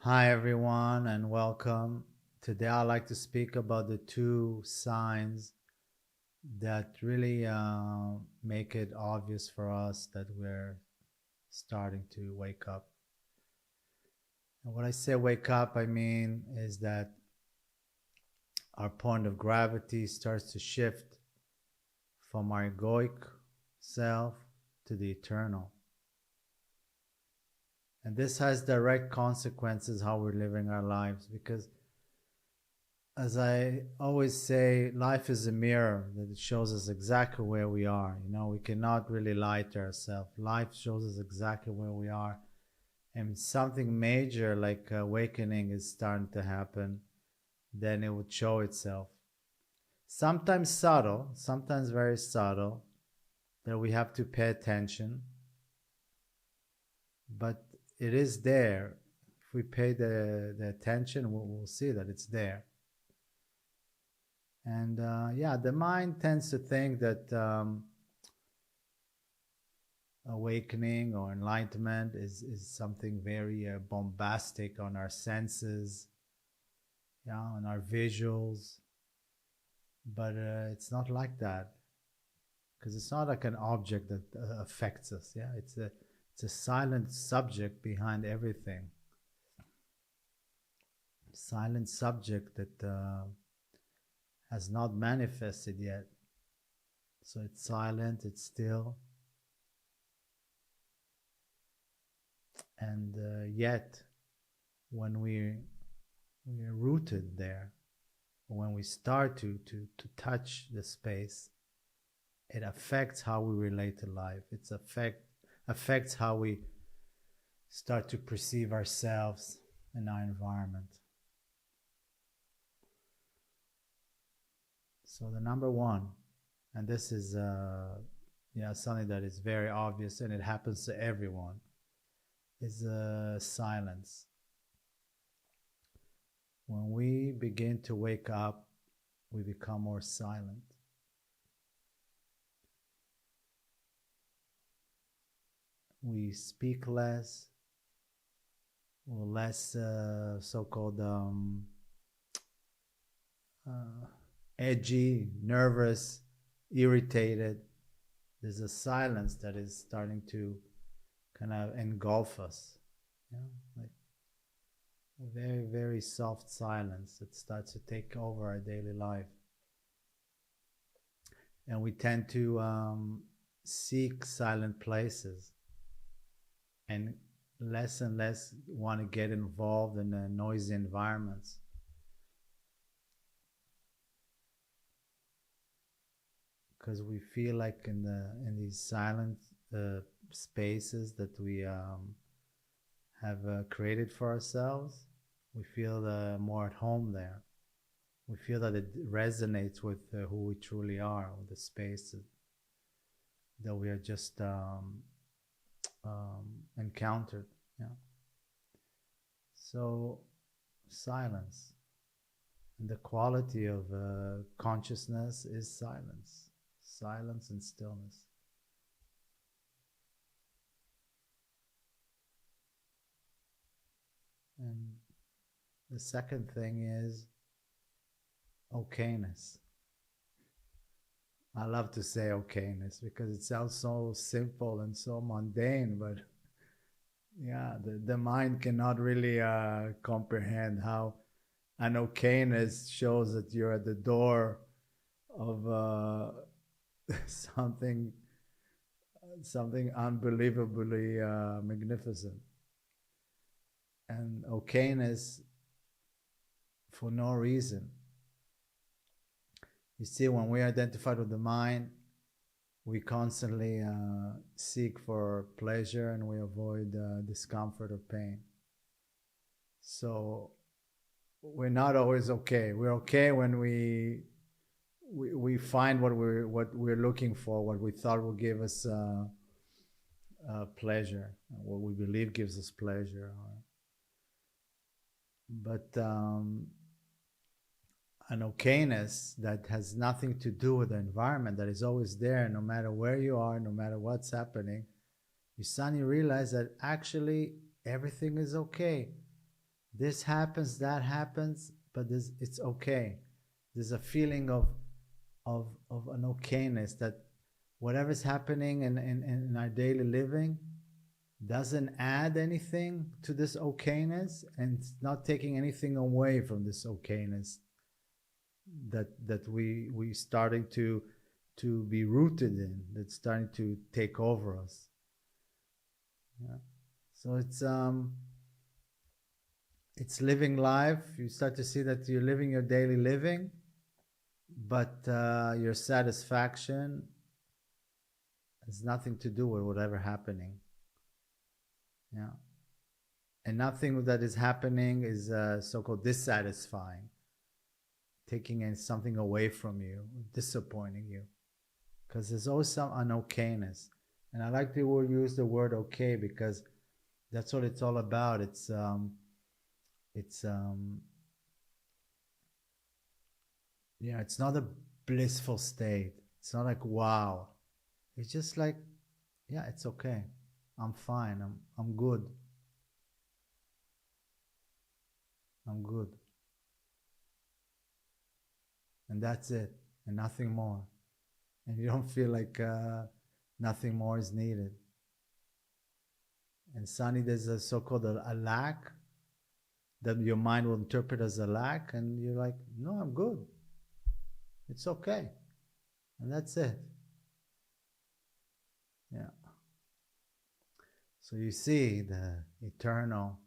Hi, everyone, and welcome. Today, I'd like to speak about the two signs that really make it obvious for us that we're starting to wake up. And when I say wake up, I mean is that our point of gravity starts to shift from our egoic self to the eternal. And this has direct consequences how we're living our lives because as I always say, life is a mirror that it shows us exactly where we are. We cannot really lie to ourselves. Life shows us exactly where we are. And something major like awakening is starting to happen, then it would show itself. Sometimes subtle, sometimes very subtle, that we have to pay attention, but it is there. If we pay the attention, we'll see that it's there. And yeah, the mind tends to think that awakening or enlightenment is something very bombastic on our senses, yeah, on our visuals. But it's not like that because it's not like an object that affects us. Yeah, it's a silent subject behind everything. Silent subject that has not manifested yet. So it's silent, it's still, and yet when we're rooted there, when we start to touch the space, it affects how we relate to life. Affects how we start to perceive ourselves in our environment. So the number one, and this is something that is very obvious and it happens to everyone, is silence. When we begin to wake up, we become more silent. We speak less, or less so-called edgy, nervous, irritated. There's a silence that is starting to kind of engulf us. Like a very, very soft silence that starts to take over our daily life. And we tend to seek silent places and less want to get involved in noisy environments. Because we feel like in these silent spaces that we have created for ourselves, we feel more at home there. We feel that it resonates with who we truly are, with the space that we are just encountered. Yeah. So silence, and the quality of consciousness is silence and stillness. And the second thing is okayness. I love to say okayness because it sounds so simple and so mundane, but yeah, the mind cannot really comprehend how an okayness shows that you're at the door of something unbelievably magnificent. And okayness for no reason. You see, when we identify with the mind, we constantly seek for pleasure and we avoid discomfort or pain. So we're not always okay. We're okay when we find what we're looking for, what we thought will give us pleasure, what we believe gives us pleasure. But an okayness that has nothing to do with the environment, that is always there no matter where you are, no matter what's happening, you suddenly realize that actually everything is okay. This happens, that happens, but it's okay. There's a feeling of an okayness that whatever's happening in our daily living doesn't add anything to this okayness, and it's not taking anything away from this okayness that we starting to be rooted in, that's starting to take over us. Yeah. So it's living life. You start to see that you're living your daily living, but your satisfaction has nothing to do with whatever happening. Yeah. And nothing that is happening is so-called dissatisfying, taking something away from you, disappointing you, because there's always some unokayness. And I like to use the word okay, because that's what it's all about. It's yeah, it's not a blissful state. It's not like wow. It's just like, yeah, it's okay. I'm fine. I'm good. I'm good. And that's it. And nothing more. And you don't feel like nothing more is needed. And suddenly there's a so-called a lack that your mind will interpret as a lack, and you're like, no, I'm good. It's okay. And that's it. Yeah. So you see, the eternal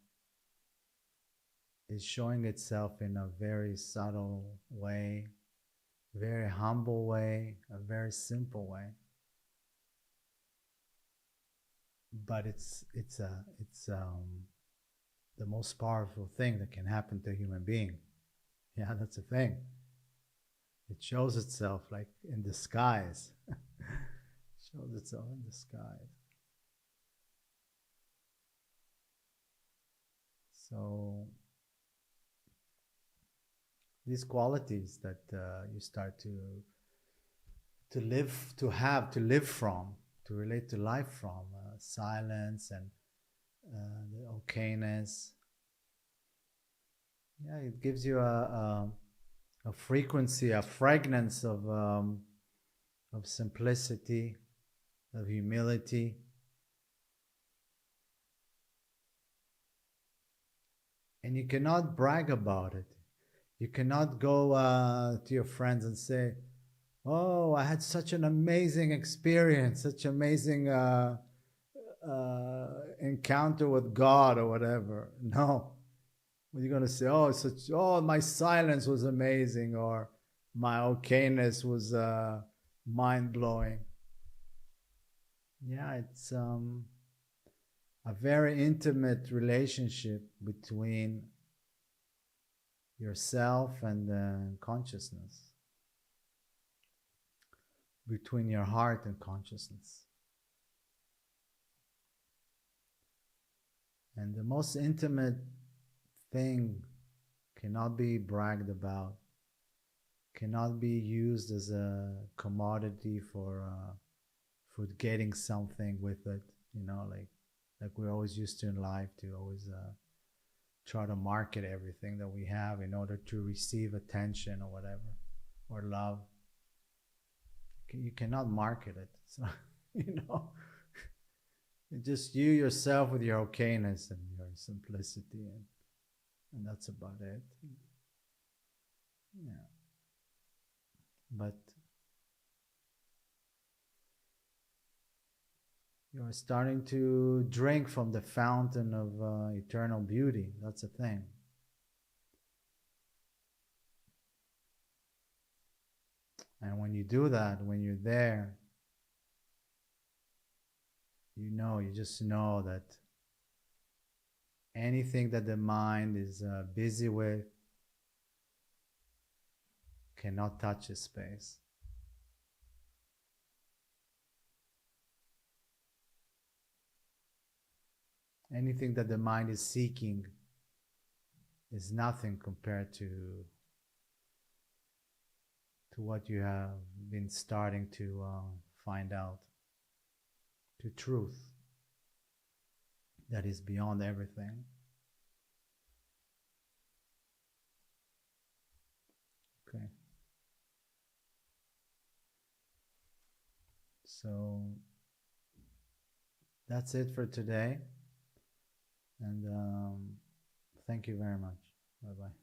is showing itself in a very subtle way, very humble way, a very simple way. But it's the most powerful thing that can happen to a human being. Yeah, that's the thing. It shows itself like in the skies. It shows itself in the skies. So these qualities that you start to live from, to relate to life from, silence and the okayness. Yeah, it gives you a frequency, a fragrance of simplicity, of humility. And you cannot brag about it. You cannot go to your friends and say, "Oh, I had such an amazing experience, such amazing encounter with God," or whatever. No, you're gonna say, "Oh, my silence was amazing," or "My okayness was mind blowing." Yeah, it's a very intimate relationship between yourself and consciousness, between your heart and consciousness. And the most intimate thing cannot be bragged about, cannot be used as a commodity for getting something with it, like we're always used to in life, to always try to market everything that we have in order to receive attention or whatever, or love. You cannot market it. So, you know, it's just you yourself with your okayness and your simplicity, and that's about it. Yeah. But you're starting to drink from the fountain of eternal beauty. That's the thing. And when you do that, when you're there, you just know that anything that the mind is busy with cannot touch the space. Anything that the mind is seeking is nothing compared to what you have been starting to find out, to truth that is beyond everything. So that's it for today. And thank you very much. Bye bye.